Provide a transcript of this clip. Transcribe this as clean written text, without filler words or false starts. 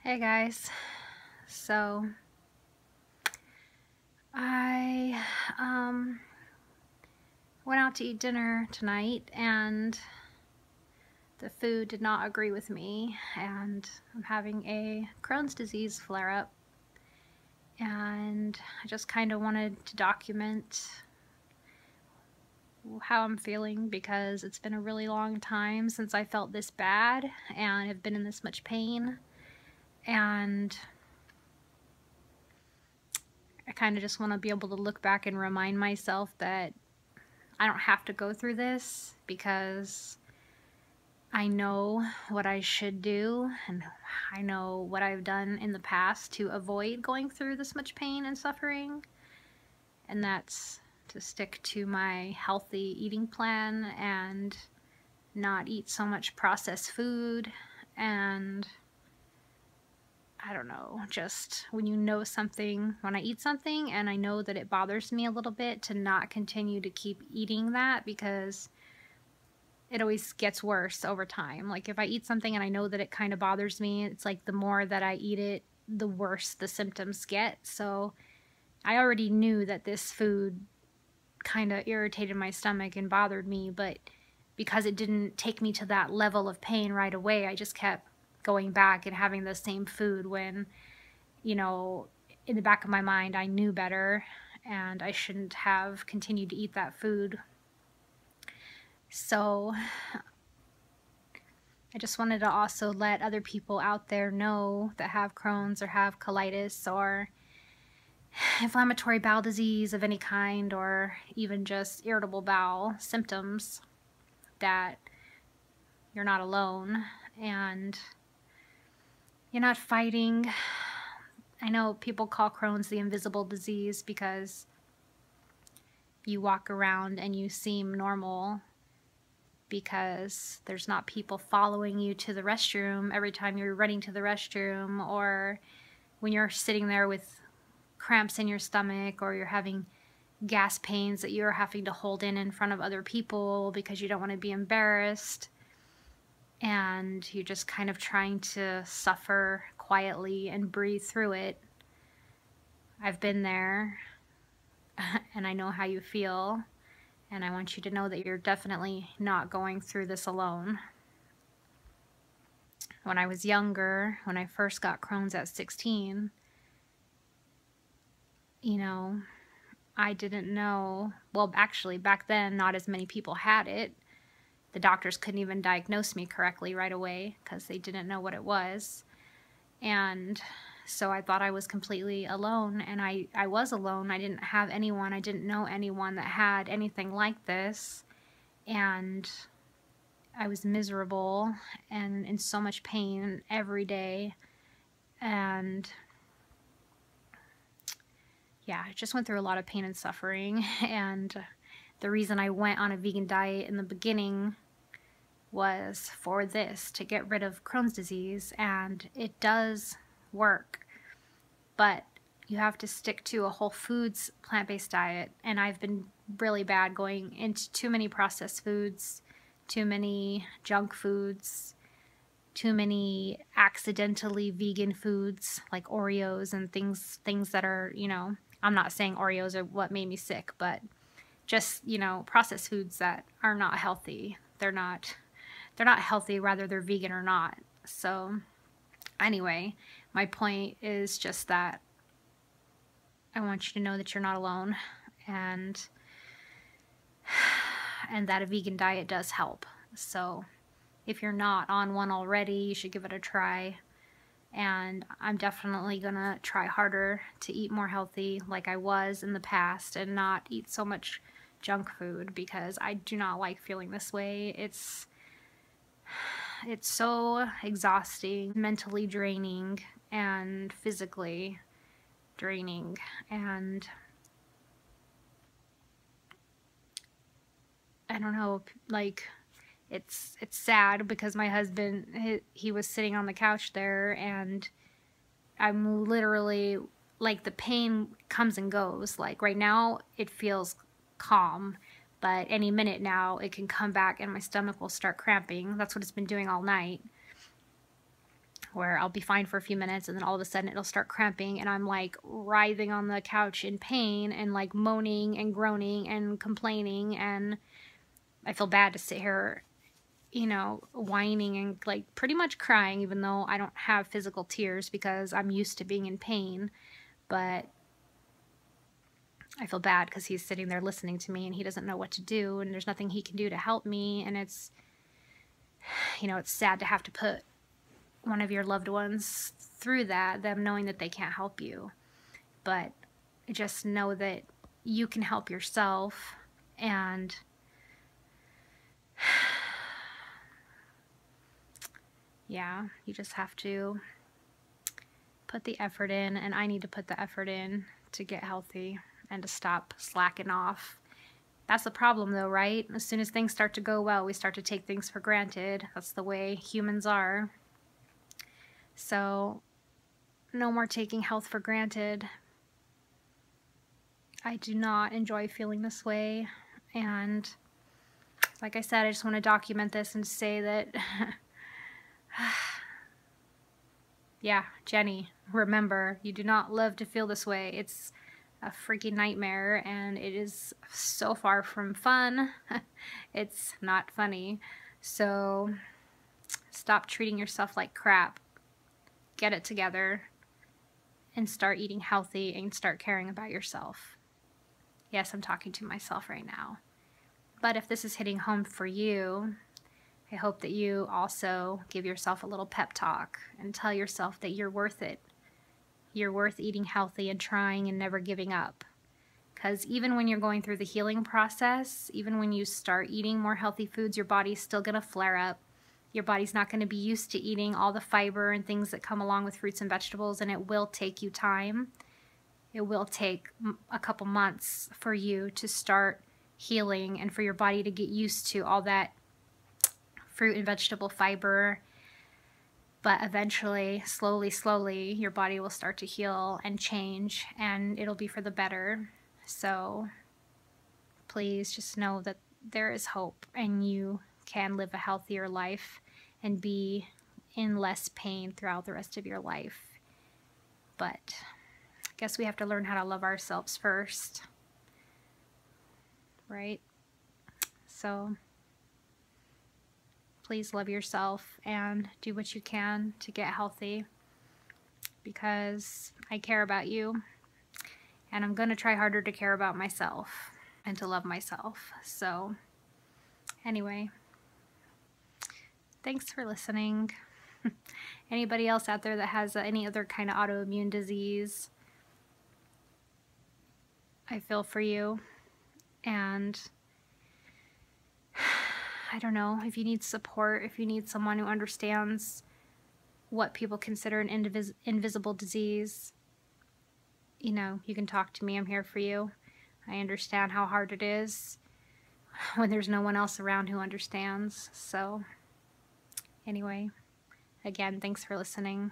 Hey guys, so I went out to eat dinner tonight and the food did not agree with me, and I'm having a Crohn's disease flare-up, and I just kind of wanted to document how I'm feeling because it's been a really long time since I felt this bad and have been in this much pain, and I kind of just want to be able to look back and remind myself that I don't have to go through this because I know what I should do and I know what I've done in the past to avoid going through this much pain and suffering, and that's to stick to my healthy eating plan and not eat so much processed food. And I don't know, just when you know something, when I eat something and I know that it bothers me a little bit, to not continue to keep eating that because it always gets worse over time. Like if I eat something and I know that it kind of bothers me, it's like the more that I eat it, the worse the symptoms get. So I already knew that this food kind of irritated my stomach and bothered me, but because it didn't take me to that level of pain right away, I just kept going back and having the same food when, you know, in the back of my mind, I knew better and I shouldn't have continued to eat that food. So I just wanted to also let other people out there know that have Crohn's or have colitis or inflammatory bowel disease of any kind, or even just irritable bowel symptoms, that you're not alone and you're not fighting. I know people call Crohn's the invisible disease because you walk around and you seem normal because there's not people following you to the restroom every time you're running to the restroom, or when you're sitting there with cramps in your stomach, or you're having gas pains that you're having to hold in front of other people because you don't want to be embarrassed, and you're just kind of trying to suffer quietly and breathe through it. I've been there and I know how you feel, and I want you to know that you're definitely not going through this alone. When I was younger, when I first got Crohn's at 16, you know, I didn't know, well, actually back then not as many people had it. The doctors couldn't even diagnose me correctly right away because they didn't know what it was. And so I thought I was completely alone, and I was alone. I didn't have anyone. I didn't know anyone that had anything like this. And I was miserable and in so much pain every day. And yeah, I just went through a lot of pain and suffering. And the reason I went on a vegan diet in the beginning was for this, to get rid of Crohn's disease, and it does work, but you have to stick to a whole foods plant-based diet, and I've been really bad going into too many processed foods, too many junk foods, too many accidentally vegan foods like Oreos and things that are, you know, I'm not saying Oreos are what made me sick, but just, you know, processed foods that are not healthy. They're not healthy, whether they're vegan or not. So anyway, my point is just that I want you to know that you're not alone, and that a vegan diet does help. So if you're not on one already, you should give it a try. And I'm definitely gonna try harder to eat more healthy like I was in the past, and not eat so much junk food, because I do not like feeling this way. It's so exhausting, mentally draining, and physically draining. And I don't know, like, it's sad because my husband, he was sitting on the couch there, and I'm literally, like, the pain comes and goes. Like right now it feels calm, but any minute now it can come back and my stomach will start cramping. That's what it's been doing all night. where I'll be fine for a few minutes and then all of a sudden it'll start cramping and I'm like writhing on the couch in pain and like moaning and groaning and complaining, and I feel bad to sit here, you know, whining and like pretty much crying, even though I don't have physical tears because I'm used to being in pain. But I feel bad because he's sitting there listening to me and he doesn't know what to do and there's nothing he can do to help me. And it's, you know, it's sad to have to put one of your loved ones through that, them knowing that they can't help you. But just know that you can help yourself, and yeah, you just have to put the effort in, and I need to put the effort in to get healthy and to stop slacking off. That's the problem though, right? As soon as things start to go well, we start to take things for granted. That's the way humans are. So no more taking health for granted. I do not enjoy feeling this way, and like I said, I just want to document this and say that yeah, Jenny, remember, you do not love to feel this way. It's a freaking nightmare, and it is so far from fun. It's not funny. So stop treating yourself like crap. Get it together and start eating healthy and start caring about yourself. Yes, I'm talking to myself right now. But if this is hitting home for you, I hope that you also give yourself a little pep talk and tell yourself that you're worth it. You're worth eating healthy and trying and never giving up. Because even when you're going through the healing process, even when you start eating more healthy foods, your body's still going to flare up. Your body's not going to be used to eating all the fiber and things that come along with fruits and vegetables, and it will take you time. It will take a couple months for you to start healing and for your body to get used to all that fruit and vegetable fiber. But eventually, slowly, your body will start to heal and change, and it'll be for the better. So please just know that there is hope, and you can live a healthier life and be in less pain throughout the rest of your life. But I guess we have to learn how to love ourselves first, right? So please love yourself and do what you can to get healthy, because I care about you, and I'm going to try harder to care about myself and to love myself. So anyway, thanks for listening. Anybody else out there that has any other kind of autoimmune disease, I feel for you. And I don't know, if you need support, if you need someone who understands what people consider an invisible disease, you know, you can talk to me. I'm here for you. I understand how hard it is when there's no one else around who understands. So anyway, again, thanks for listening.